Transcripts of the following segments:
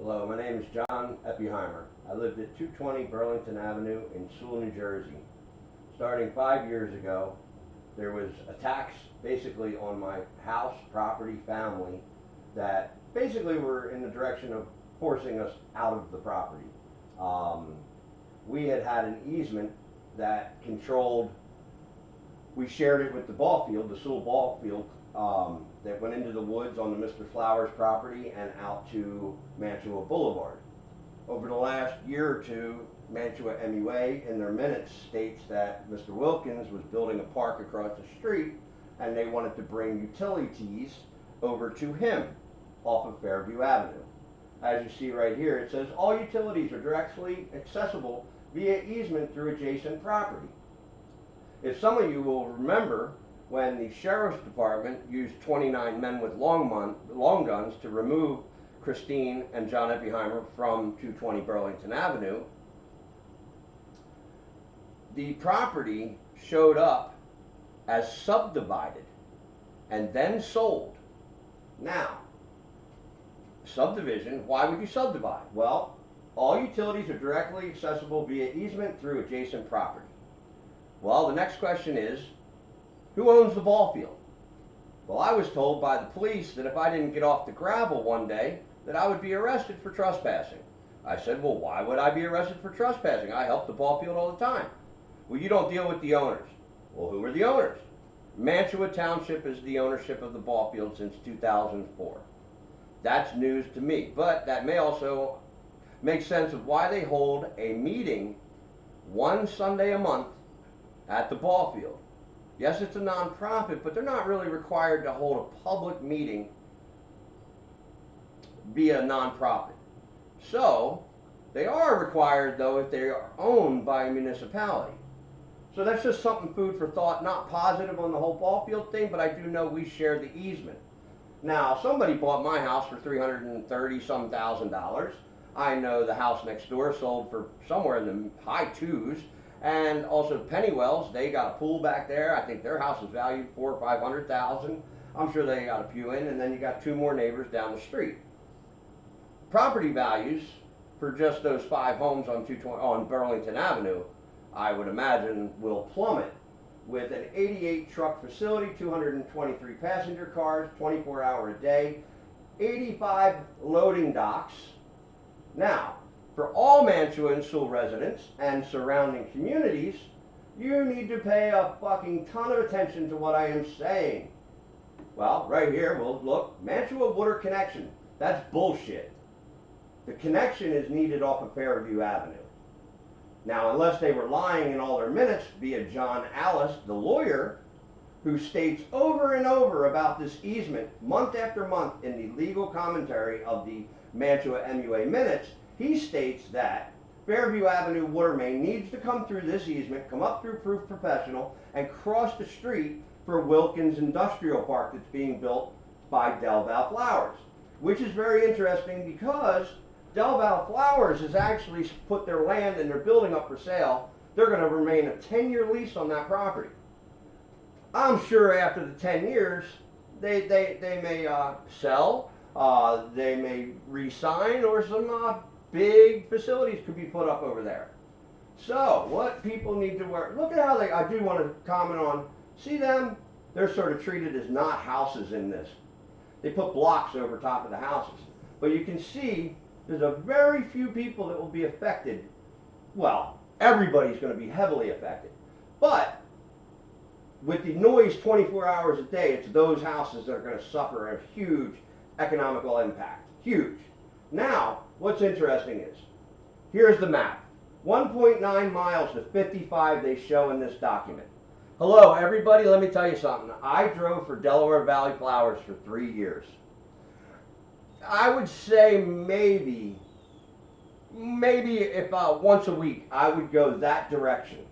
Hello, my name is John Eppehimer. I lived at 220 Burlington Avenue in Sewell, New Jersey. Starting 5 years ago, there was attacks basically on my house, property, family that basically were in the direction of forcing us out of the property. We had an easement that controlled, we shared it with the ball field, the Sewell ball field, that went into the woods on the Mr. Flowers property and out to Mantua Boulevard. Over the last year or two, Mantua MUA in their minutes states that Mr. Wilkins was building a park across the street and they wanted to bring utilities over to him off of Fairview Avenue. As you see right here, it says all utilities are directly accessible via easement through adjacent property. If some of you will remember, when the Sheriff's Department used 29 men with long guns to remove Christine and John Eppehimer from 220 Burlington Avenue, the property showed up as subdivided and then sold. Now, subdivision, why would you subdivide? Well, all utilities are directly accessible via easement through adjacent property. Well, the next question is, who owns the ball field? Well, I was told by the police that if I didn't get off the gravel one day, that I would be arrested for trespassing. I said, well, why would I be arrested for trespassing? I help the ball field all the time. Well, you don't deal with the owners. Well, who are the owners? Mantua Township is the ownership of the ball field since 2004. That's news to me, but that may also make sense of why they hold a meeting one Sunday a month at the ball field. Yes, it's a nonprofit, but they're not really required to hold a public meeting via nonprofit. So, they are required, though, if they are owned by a municipality. So that's just something food for thought, not positive on the whole ball field thing, but I do know we share the easement. Now, somebody bought my house for $330-some thousand. I know the house next door sold for somewhere in the high twos. And also Pennywell's, they got a pool back there. I think their house is valued $400,000 or $500,000. I'm sure they got a few in, and then you got two more neighbors down the street. Property values for just those 5 homes on Burlington Avenue, I would imagine, will plummet with an 88 truck facility, 223 passenger cars, 24 hours a day, 85 loading docks. Now, for all Mantua and Sewell residents and surrounding communities, you need to pay a fucking ton of attention to what I am saying. Well, right here, well, look, Mantua water connection. That's bullshit. The connection is needed off of Fairview Avenue. Now, unless they were lying in all their minutes via John Alice, the lawyer, who states over and over about this easement month after month in the legal commentary of the Mantua MUA minutes, he states that Fairview Avenue water main needs to come through this easement, come up through Proof Professional, and cross the street for Wilkins Industrial Park that's being built by Delval Flowers. Which is very interesting because Delval Flowers has actually put their land and their building up for sale. They're going to remain a 10-year lease on that property. I'm sure after the 10 years, they may sell, they may re-sign, or some big facilities could be put up over there. So, what people need to wear, look at how I do want to comment on, see them? They're sort of treated as not houses in this. They put blocks over top of the houses. But you can see there's a very few people that will be affected. Well, everybody's going to be heavily affected. But with the noise 24 hours a day, it's those houses that are going to suffer a huge economical impact. Huge. Now, what's interesting is, here's the map. 1.9 miles to 55 they show in this document. Hello, everybody, let me tell you something. I drove for Delaware Valley Flowers for 3 years. I would say maybe if once a week I would go that direction.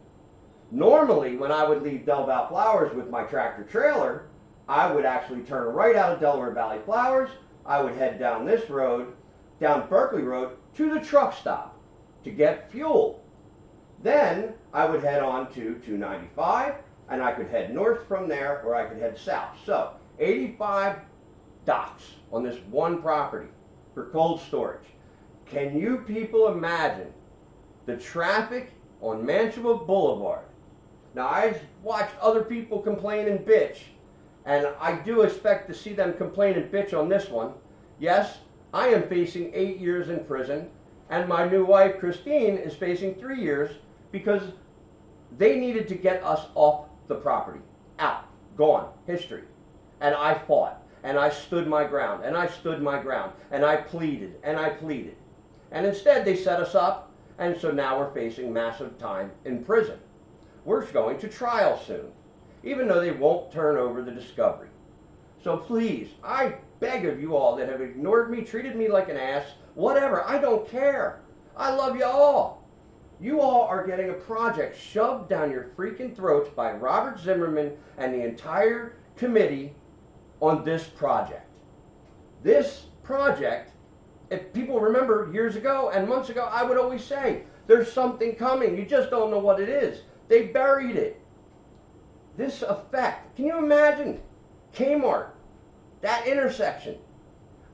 Normally, when I would leave Delval Flowers with my tractor trailer, I would actually turn right out of Delaware Valley Flowers. I would head down this road, down Berkeley Road, to the truck stop to get fuel. Then I would head on to 295, and I could head north from there, or I could head south. So, 85 docks on this one property for cold storage. Can you people imagine the traffic on Mantua Boulevard? Now, I've watched other people complain and bitch, and I do expect to see them complain and bitch on this one. Yes, I am facing 8 years in prison, and my new wife, Christine, is facing 3 years because they needed to get us off the property. Out. Gone. History. And I fought. And I stood my ground. And I stood my ground. And I pleaded. And I pleaded. And instead they set us up. And so now we're facing massive time in prison. We're going to trial soon. Even though they won't turn over the discovery. So please, I beg of you all that have ignored me, treated me like an ass, whatever, I don't care. I love you all. You all are getting a project shoved down your freaking throats by Robert Zimmerman and the entire committee on this project. This project, if people remember years ago and months ago, I would always say, there's something coming, you just don't know what it is. They buried it. This effect, can you imagine Kmart, that intersection?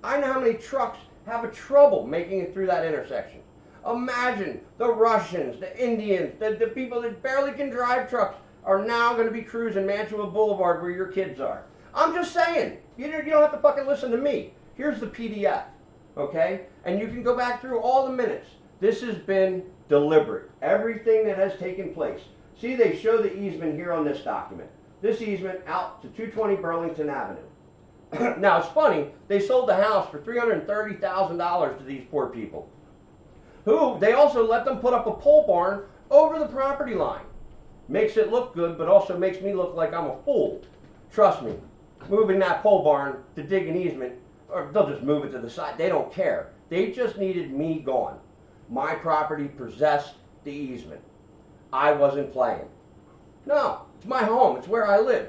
I know how many trucks have a trouble making it through that intersection. Imagine the Russians, the Indians, the people that barely can drive trucks are now going to be cruising Mantua Boulevard where your kids are. I'm just saying, you don't have to fucking listen to me. Here's the PDF, okay? And you can go back through all the minutes. This has been deliberate. Everything that has taken place. See, they show the easement here on this document. This easement out to 220 Burlington Avenue. Now, it's funny, they sold the house for $330,000 to these poor people. Who, they also let them put up a pole barn over the property line. Makes it look good, but also makes me look like I'm a fool. Trust me, moving that pole barn to dig an easement, or they'll just move it to the side, they don't care. They just needed me gone. My property possessed the easement. I wasn't playing. No, it's my home, it's where I live.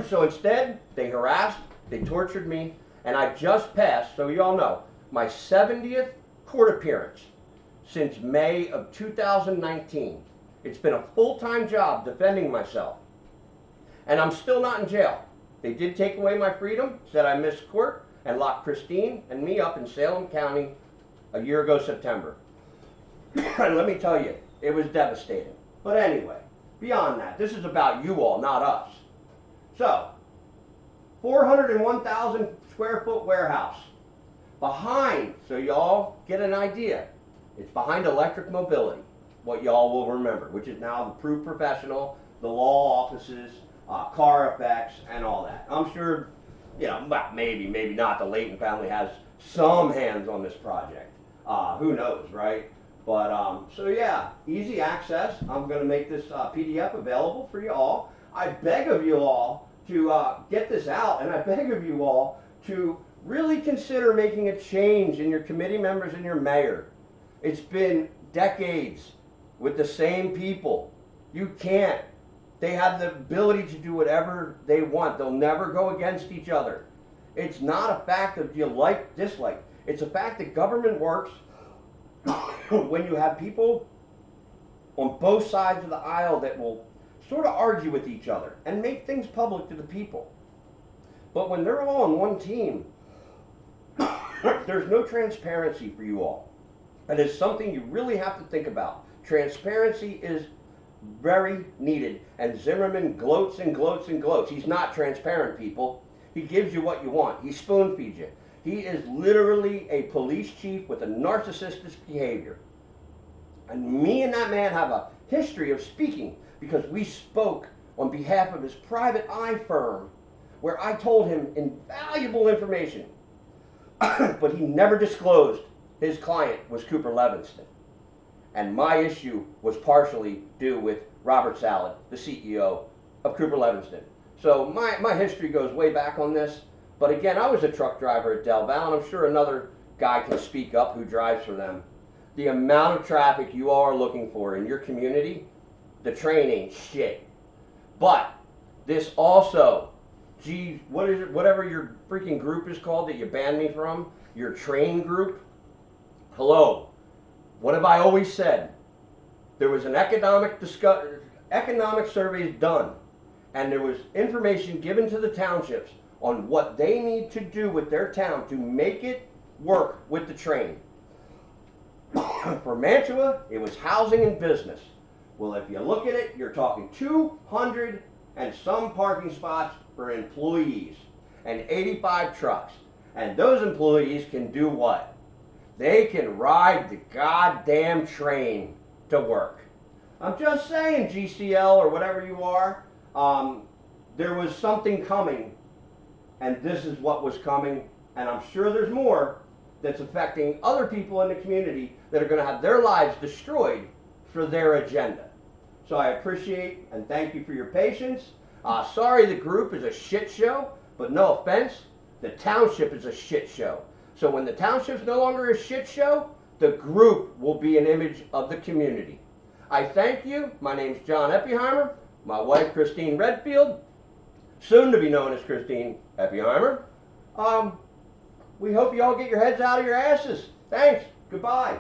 So instead, they harassed, they tortured me, and I just passed, so you all know, my 70th court appearance since May of 2019. It's been a full-time job defending myself. And I'm still not in jail. They did take away my freedom, said I missed court, and locked Christine and me up in Salem County a year ago September. And let me tell you, it was devastating. But anyway, beyond that, this is about you all, not us. So, 401,000 square foot warehouse. Behind, so y'all get an idea, it's behind Electric Mobility, what y'all will remember, which is now the Proof Professional, the law offices, car effects, and all that. I'm sure, you know, well, maybe not, the Layton family has some hands on this project. Who knows, right? But, so yeah, easy access. I'm going to make this PDF available for you all. I beg of you all to get this out, and I beg of you all to really consider making a change in your committee members and your mayor. It's been decades with the same people. You can't. They have the ability to do whatever they want. They'll never go against each other. It's not a fact of you like, dislike. It's a fact that government works when you have people on both sides of the aisle that will sort of argue with each other and make things public to the people. But when they're all on one team, there's no transparency for you all. And it's something you really have to think about. Transparency is very needed. And Zimmerman gloats and gloats and gloats. He's not transparent, people. He gives you what you want. He spoon feeds you. He is literally a police chief with a narcissistic behavior. And me and that man have a history of speaking because we spoke on behalf of his private eye firm where I told him invaluable information. But he never disclosed his client was Cooper Levinston. And my issue was partially due with Robert Salad, the CEO of Cooper Levinston. So my history goes way back on this. But again, I was a truck driver at Del Valle, and I'm sure another guy can speak up who drives for them. The amount of traffic you all are looking for in your community, the train ain't shit. But this also, geez, what is it, whatever your freaking group is called that you banned me from, your train group, hello, what have I always said? There was an economic surveys done, and there was information given to the townships on what they need to do with their town to make it work with the train. For Mantua, it was housing and business. Well, if you look at it, you're talking 200 and some parking spots for employees and 85 trucks. And those employees can do what? They can ride the goddamn train to work. I'm just saying, GCL or whatever you are, there was something coming, and this is what was coming, and I'm sure there's more that's affecting other people in the community that are going to have their lives destroyed for their agenda. So I appreciate and thank you for your patience. Sorry the group is a shit show, but no offense, the township is a shit show. So when the township's no longer a shit show, the group will be an image of the community. I thank you. My name's John Eppehimer. My wife, Christine Redfield, soon to be known as Christine Eppehimer. We hope you all get your heads out of your asses. Thanks. Goodbye.